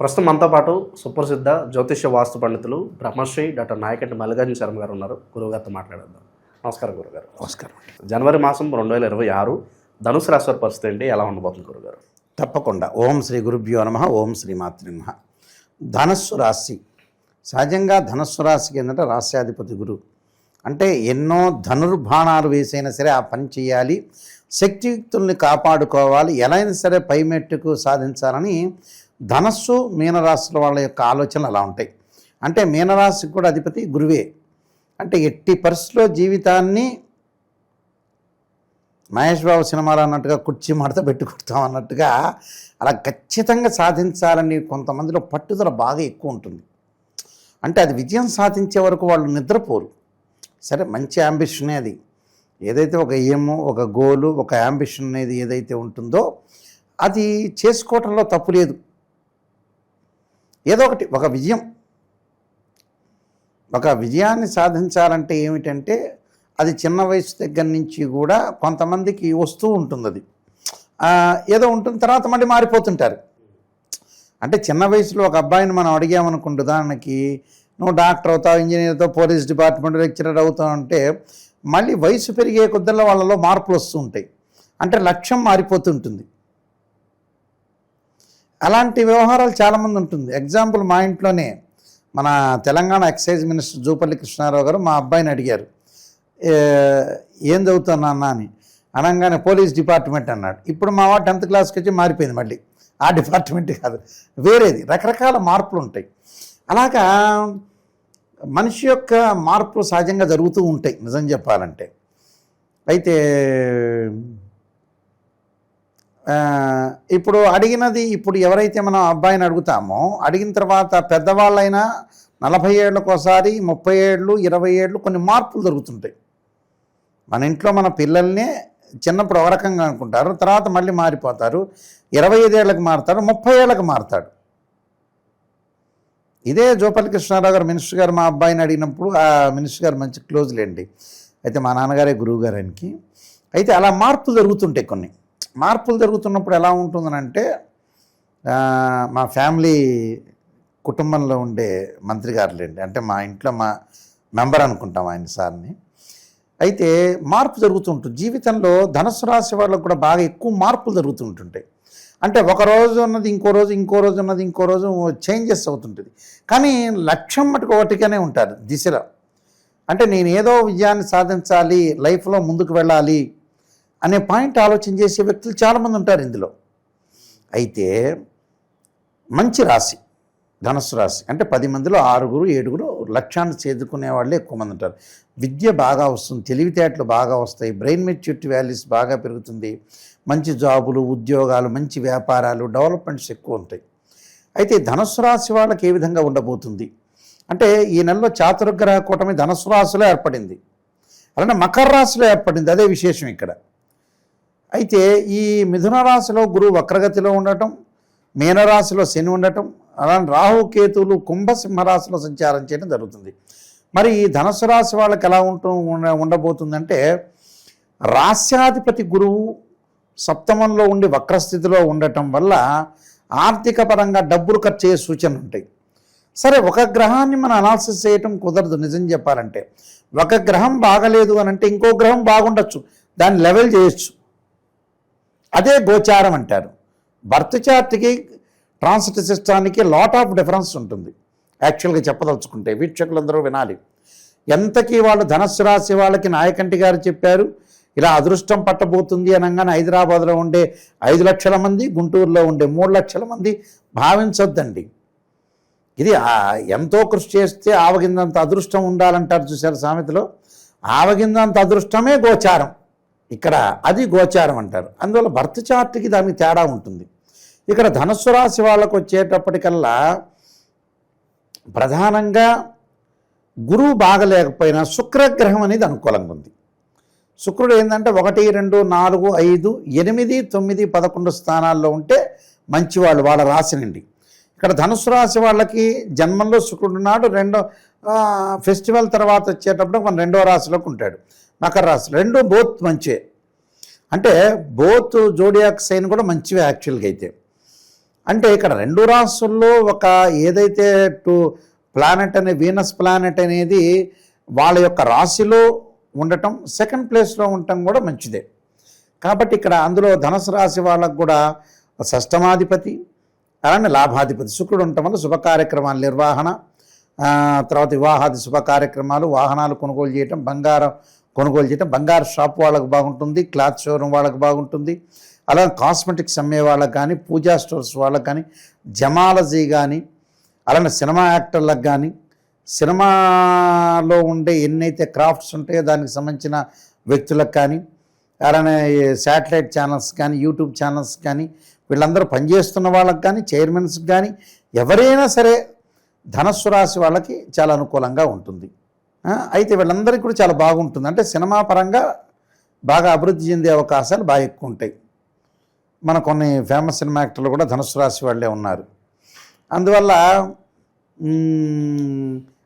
ప్రస్తుతం మనతో పాటు సుప్రసిద్ధ జ్యోతిష్య వాస్తు పండితులు బ్రహ్మశ్రీ డాక్టర్ నాయకంటి మల్లికార్జున శర్మ గారు ఉన్నారు. గురువుగారితో మాట్లాడేద్దాం. నమస్కారం గురుగారు. నమస్కారం. జనవరి మాసం 2026 ధనుసు రాశి వారి పరిస్థితి ఏంటి, ఎలా ఉండబోతుంది గురుగారు? తప్పకుండా. ఓం శ్రీ గురుభ్యో నమః. ఓం శ్రీ మాతృ నమః. ధనస్సు రాశి, సహజంగా ధనస్సు రాశికి ఏంటంటే రాశ్యాధిపతి గురువు. అంటే ఎన్నో ధనుర్బాణాలు వేసైనా సరే ఆ పని చేయాలి, శక్తియుక్తుల్ని కాపాడుకోవాలి, ఎలా అయినా సరే పై మెట్టుకు సాధించాలని ధనస్సు మీనరాశుల వాళ్ళ యొక్క ఆలోచనలు అలా ఉంటాయి. అంటే మీనరాశికి కూడా అధిపతి గురువే. అంటే ఎట్టి పరిస్థితిలో జీవితాన్ని మహేష్ బాబు సినిమాలో అన్నట్టుగా కుర్చీ మడత పెట్టి కొడతాం అన్నట్టుగా అలా ఖచ్చితంగా సాధించాలని కొంతమందిలో పట్టుదల బాగా ఎక్కువ ఉంటుంది. అంటే అది విజయం సాధించే వరకు వాళ్ళు నిద్రపోరు. సరే, మంచి యాంబిషనే అది. ఏదైతే ఒక ఎయిమ్, ఒక గోలు, ఒక యాంబిషన్ అనేది ఏదైతే ఉంటుందో అది చేసుకోవటంలో తప్పు లేదు. ఏదో ఒకటి ఒక విజయాన్ని సాధించాలంటే ఏమిటంటే అది చిన్న వయసు దగ్గర నుంచి కూడా కొంతమందికి వస్తూ ఉంటుంది. అది ఏదో ఉంటుంది, తర్వాత మళ్ళీ మారిపోతుంటారు. అంటే చిన్న వయసులో ఒక అబ్బాయిని మనం అడిగామనుకుంటు, ఉదాహరణకి నువ్వు డాక్టర్ అవుతావు, ఇంజనీర్ అవుతావు, పోలీస్ డిపార్ట్మెంట్ లెక్చరర్ అవుతావు అంటే మళ్ళీ వయసు పెరిగే కొద్దల్లో వాళ్ళలో మార్పులు వస్తూ ఉంటాయి. అంటే లక్ష్యం మారిపోతుంటుంది. అలాంటి వ్యవహారాలు చాలామంది ఉంటుంది. ఎగ్జాంపుల్, మా ఇంట్లోనే మన తెలంగాణ ఎక్సైజ్ మినిస్టర్ జూపల్లి కృష్ణారావు గారు మా అబ్బాయిని అడిగారు, ఏం చదువుతాను నాన్న అని. అనగానే పోలీస్ డిపార్ట్మెంట్ అన్నాడు. ఇప్పుడు మా వాడు 10th క్లాస్కి వచ్చి మారిపోయింది, మళ్ళీ ఆ డిపార్ట్మెంట్ కాదు, వేరేది. రకరకాల మార్పులు ఉంటాయి. అలాగా మనిషి యొక్క మార్పులు సహజంగా జరుగుతూ ఉంటాయి నిజం చెప్పాలంటే. అయితే ఇప్పుడు అడిగినది, ఇప్పుడు ఎవరైతే మనం అబ్బాయిని అడుగుతామో అడిగిన తర్వాత పెద్దవాళ్ళైనా 40 ఏళ్ళకోసారి, 30 ఏళ్ళు, 20 ఏళ్ళు కొన్ని మార్పులు జరుగుతుంటాయి. మన ఇంట్లో మన పిల్లల్నే చిన్నప్పుడు ఒక రకంగా అనుకుంటారు, తర్వాత మళ్ళీ మారిపోతారు. 25 ఏళ్ళకి మారుతారు, 30 ఏళ్ళకి మారుతాడు. ఇదే జూపల్లి కృష్ణారావు గారు మినిస్టర్ గారు మా అబ్బాయిని అడిగినప్పుడు, ఆ మినిస్టర్ గారు మంచి క్లోజ్లేండి, అయితే మా నాన్నగారే గురువు గారు ఆయనకి. అయితే అలా మార్పులు జరుగుతుంటాయి. కొన్ని మార్పులు జరుగుతున్నప్పుడు ఎలా ఉంటుందనంటే, మా ఫ్యామిలీ కుటుంబంలో ఉండే మంత్రి గారులేండి, అంటే మా ఇంట్లో మా మెంబర్ అనుకుంటాం ఆయన సార్ని. అయితే మార్పు జరుగుతుంటుంది జీవితంలో. ధనుసు రాశి వాళ్ళకు కూడా బాగా ఎక్కువ మార్పులు జరుగుతుంటుంటాయి. అంటే ఒక రోజు ఉన్నది ఇంకో రోజు, ఇంకో రోజు ఉన్నది ఇంకో రోజు చేంజెస్ అవుతుంటుంది. కానీ లక్ష్యం మటుకు ఒకటిగానే ఉంటారు దిశలో. అంటే నేను ఏదో విజయాన్ని సాధించాలి, లైఫ్లో ముందుకు వెళ్ళాలి అనే పాయింట్ ఆలోచన చేసే వ్యక్తులు చాలామంది ఉంటారు ఇందులో. అయితే మంచి రాశి ధనుసు రాశి అంటే 10 మందిలో 6, 7 లక్ష్యాన్ని చేదుకునే వాళ్ళే ఎక్కువ మంది ఉంటారు. విద్య బాగా వస్తుంది, తెలివితేటలు బాగా వస్తాయి, బ్రెయిన్ మెచ్యూరిటీ వాల్యూస్ బాగా పెరుగుతుంది, మంచి జాబులు, ఉద్యోగాలు, మంచి వ్యాపారాలు, డెవలప్మెంట్స్ ఎక్కువ ఉంటాయి. అయితే ధనుసు రాశి వాళ్ళకి ఏ విధంగా ఉండబోతుంది అంటే, ఈ నెలలో చాతుర్గ్రహ కూటమి ధనుసు రాశిలో ఏర్పడింది, అలానే మకర రాశిలో ఏర్పడింది. అదే విశేషం ఇక్కడ. అయితే ఈ మిథున రాశిలో గురువు వక్రగతిలో ఉండటం, మీనరాశిలో శని ఉండటం, అలానే రాహుకేతువులు కుంభసింహరాశిలో సంచారం చేయడం జరుగుతుంది. మరి ఈ ధనుసు రాశి వాళ్ళకి ఎలా ఉండబోతుందంటే, రాస్యాధిపతి గురువు సప్తమంలో ఉండి వక్రస్థితిలో ఉండటం వల్ల ఆర్థిక పరంగా డబ్బులు ఖర్చు అయ్యే సూచనలు ఉంటాయి. సరే, ఒక గ్రహాన్ని మనం అనాలిసిస్ చేయటం కుదరదు నిజం చెప్పాలంటే. ఒక గ్రహం బాగలేదు అని అంటే ఇంకో గ్రహం బాగుండొచ్చు, దాన్ని లెవెల్ చేయొచ్చు. అదే గోచారం అంటారు. బర్త్ చార్ట్కి ట్రాన్సిట్ సిస్టానికి లాట్ ఆఫ్ డిఫరెన్స్ ఉంటుంది. యాక్చువల్గా చెప్పదలుచుకుంటే వీక్షకులందరూ వినాలి. ఎంతకీ వాళ్ళు ధనుస్సు రాశి వాళ్ళకి నాయకంటి గారు చెప్పారు, ఇలా అదృష్టం పట్టబోతుంది అనగానే హైదరాబాద్లో ఉండే 5 లక్షల మంది, గుంటూరులో ఉండే 3 లక్షల మంది భావించొద్దండి. ఇది ఎంతో కృషి చేస్తే ఆవగిందంత అదృష్టం ఉండాలంటారు చూశారు సామెతలో. ఆవగిందంత అదృష్టమే గోచారం ఇక్కడ, అది గోచారం అంటారు. అందువల్ల బర్త్ చార్ట్కి దానికి తేడా ఉంటుంది. ఇక్కడ ధనుస్సు రాశి వాళ్ళకు వచ్చేటప్పటికల్లా ప్రధానంగా గురువు బాగలేకపోయినా శుక్రగ్రహం అనేది అనుకూలంగా ఉంది. శుక్రుడు ఏంటంటే 1, 2, 4, 5, 8, 9, 11 స్థానాల్లో ఉంటే మంచివాళ్ళు వాళ్ళ రాశి నుండి. ఇక్కడ ధనుస్సు రాశి వాళ్ళకి జన్మంలో శుక్రుడు ఉన్నాడు, ఫెస్టివల్ తర్వాత వచ్చేటప్పుడు మన 2వ రాశిలోకి ఉంటాడు, మకర రాశి. 2 బోత్ మంచివే. అంటే బోత్ జోడియాక్ సైన్ కూడా మంచివే యాక్చువల్గా. అయితే అంటే ఇక్కడ రెండు రాసుల్లో ఒక ఏదైతే ప్లానెట్ అనే వీనస్ ప్లానెట్ అనేది వాళ్ళ యొక్క రాశిలో ఉండటం, సెకండ్ ప్లేస్లో ఉండటం కూడా మంచిదే. కాబట్టి ఇక్కడ అందులో ధనుసు రాశి వాళ్ళకు కూడా షష్టమాధిపతి అలానే లాభాధిపతి శుక్రుడు ఉండటం వల్ల శుభ కార్యక్రమాల నిర్వహణ, తర్వాత వివాహాది శుభ కార్యక్రమాలు, వాహనాలు కొనుగోలు చేయటం, బంగారం కొనుగోలు చేయటం, బంగారు షాప్ వాళ్ళకు బాగుంటుంది, క్లాత్ షోరూమ్ వాళ్ళకు బాగుంటుంది, అలాగే కాస్మెటిక్స్ అమ్మే వాళ్ళకి కానీ, పూజా స్టోర్స్ వాళ్ళకి కానీ, జమాలజీ కానీ, అలానే సినిమా యాక్టర్లకు కానీ, సినిమాలో ఉండే ఎన్నైతే క్రాఫ్ట్స్ ఉంటాయో దానికి సంబంధించిన వ్యక్తులకు కానీ, అలానే శాటిలైట్ ఛానల్స్ కానీ, యూట్యూబ్ ఛానల్స్ కానీ, వీళ్ళందరూ పనిచేస్తున్న వాళ్ళకి కానీ, చైర్మన్స్కి కానీ, ఎవరైనా సరే ధనస్సు రాశి వాళ్ళకి చాలా అనుకూలంగా ఉంటుంది. అయితే వీళ్ళందరికీ కూడా చాలా బాగుంటుంది. అంటే సినిమా పరంగా బాగా అభివృద్ధి చెందే అవకాశాలు బాగా ఎక్కువ ఉంటాయి. మన కొన్ని ఫేమస్ సినిమా యాక్టర్లు కూడా ధనుసు రాశి వాళ్ళే ఉన్నారు. అందువల్ల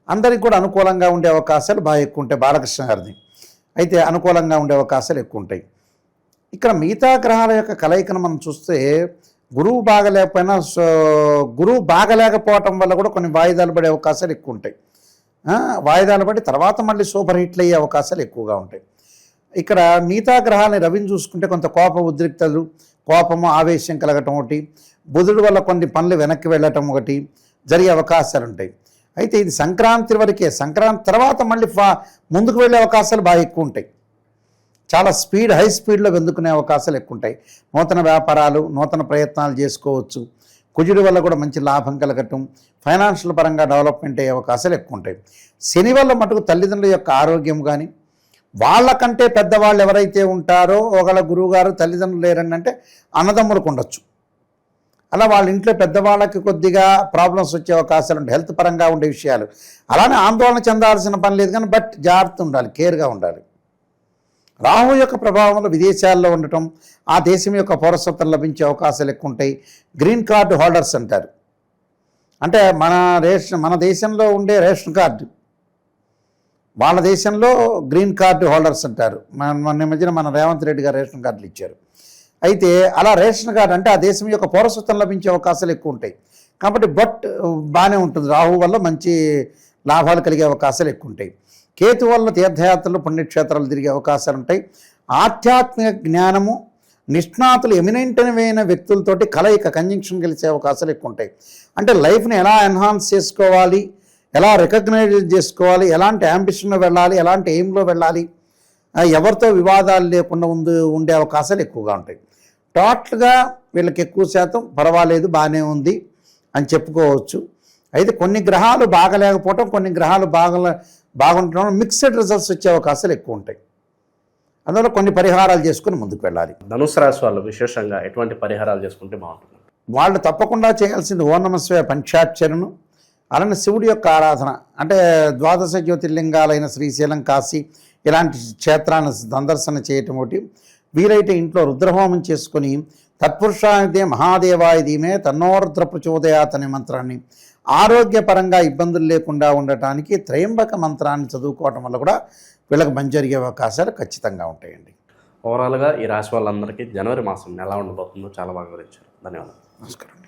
అందరికి కూడా అనుకూలంగా ఉండే అవకాశాలు బాగా ఎక్కువ ఉంటాయి. బాలకృష్ణ గారిది అయితే అనుకూలంగా ఉండే అవకాశాలు ఎక్కువ ఉంటాయి. ఇక్కడ మిగతా గ్రహాల యొక్క కలయికను మనం చూస్తే గురువు బాగలేకపోయినా గురువు బాగలేకపోవటం వల్ల కూడా కొన్ని వాయిదాలు పడే అవకాశాలు ఎక్కువ ఉంటాయి. వాయిదాలు పడి తర్వాత మళ్ళీ సూపర్ హిట్లు అయ్యే అవకాశాలు ఎక్కువగా ఉంటాయి. ఇక్కడ మిగతా గ్రహాలని రవిని చూసుకుంటే కొంత ఉద్రిక్తలు, కోపము, ఆవేశం కలగటం ఒకటి, బుధుడు వల్ల కొన్ని పనులు వెనక్కి వెళ్ళటం ఒకటి జరిగే అవకాశాలు ఉంటాయి. అయితే ఇది సంక్రాంతి వరకే. సంక్రాంతి తర్వాత మళ్ళీ ముందుకు వెళ్ళే అవకాశాలు బాగా ఎక్కువ ఉంటాయి. చాలా హై స్పీడ్లో వెందుకునే అవకాశాలు ఎక్కువ ఉంటాయి. నూతన వ్యాపారాలు, నూతన ప్రయత్నాలు చేసుకోవచ్చు. కుజుడి వల్ల కూడా మంచి లాభం కలగటం, ఫైనాన్షియల్ పరంగా డెవలప్మెంట్ అయ్యే అవకాశాలు ఎక్కువ ఉంటాయి. శని వల్ల మటుకు తల్లిదండ్రుల యొక్క ఆరోగ్యం కానీ, వాళ్ళకంటే పెద్దవాళ్ళు ఎవరైతే ఉంటారో, ఒకళ్ళ గురువుగారు తల్లిదండ్రులు లేరండి అంటే అన్నదమ్ములకు ఉండొచ్చు. అలా వాళ్ళ ఇంట్లో పెద్దవాళ్ళకి కొద్దిగా ప్రాబ్లమ్స్ వచ్చే అవకాశాలు ఉంటాయి, హెల్త్ పరంగా ఉండే విషయాలు. అలానే ఆందోళన చెందాల్సిన పని లేదు కానీ బట్ జాగ్రత్త ఉండాలి, కేర్గా ఉండాలి. రాహు యొక్క ప్రభావం వల్ల విదేశాల్లో ఉండటం, ఆ దేశం యొక్క పౌరసత్వం లభించే అవకాశాలు ఎక్కువ ఉంటాయి. గ్రీన్ కార్డు హోల్డర్స్ అంటారు. అంటే మన దేశంలో ఉండే రేషన్ కార్డు వాళ్ళ దేశంలో గ్రీన్ కార్డు హోల్డర్స్ అంటారు. మొన్న మధ్యన మన రేవంత్ రెడ్డి గారు రేషన్ కార్డులు ఇచ్చారు. అయితే అలా రేషన్ కార్డు అంటే ఆ దేశం యొక్క పౌరసత్వం లభించే అవకాశాలు ఎక్కువ ఉంటాయి. కాబట్టి బాగానే ఉంటుంది. రాహు వల్ల మంచి లాభాలు కలిగే అవకాశాలు ఎక్కువ ఉంటాయి. కేతు వల్ల తీర్థయాత్రలు, పుణ్యక్షేత్రాలు తిరిగే అవకాశాలు ఉంటాయి. ఆధ్యాత్మిక జ్ఞానము, నిష్ణాతులు, ఎమినెంటైన వ్యక్తులతోటి కంజంక్షన్ కలిసే అవకాశాలు ఎక్కువ ఉంటాయి. అంటే లైఫ్ని ఎలా ఎన్హాన్స్ చేసుకోవాలి, ఎలా రికగ్నైజ్ చేసుకోవాలి, ఎలాంటి యాంబిషన్లో వెళ్ళాలి, ఎలాంటి ఎయిమ్లో వెళ్ళాలి, ఎవరితో వివాదాలు లేకుండా ఉండే అవకాశాలు ఎక్కువగా ఉంటాయి. టోటల్గా వీళ్ళకి ఎక్కువ శాతం పర్వాలేదు, బాగానే ఉంది అని చెప్పుకోవచ్చు. అయితే కొన్ని గ్రహాలు బాగలేకపోవటం, కొన్ని గ్రహాలు బాగుండటం, మిక్స్డ్ రిజల్ట్స్ వచ్చే అవకాశాలు ఎక్కువ ఉంటాయి. అందువల్ల కొన్ని పరిహారాలు చేసుకుని ముందుకు వెళ్ళాలి. ధనుసు రాశి వాళ్ళు విశేషంగా ఎటువంటి పరిహారాలు చేసుకుంటే బాగుంటుంది? వాళ్ళు తప్పకుండా చేయాల్సింది ఓం నమః శివాయ పంచాక్షరను, అలానే శివుడి యొక్క ఆరాధన. అంటే ద్వాదశ జ్యోతిర్లింగాలైన శ్రీశైలం, కాశీ ఇలాంటి క్షేత్రాన్ని సందర్శన చేయటం ఒకటి. వీలైతే ఇంట్లో రుద్రహోమం చేసుకొని తత్పురుషాయ మహాదేవాయ ధీమే తన్నోరుద్ర ప్రచోదయాత్ అనే మంత్రాన్ని, ఆరోగ్యపరంగా ఇబ్బందులు లేకుండా ఉండటానికి త్రయంబక మంత్రాన్ని చదువుకోవటం వల్ల కూడా వీళ్ళకి మంచి జరిగే అవకాశాలు ఖచ్చితంగా ఉంటాయండి. ఓవరాల్గా ఈ రాశి వాళ్ళందరికీ జనవరి మాసం ఎలా ఉండబోతుందో చాలా బాగా వివరించారు. ధన్యవాదాలు. నమస్కారం.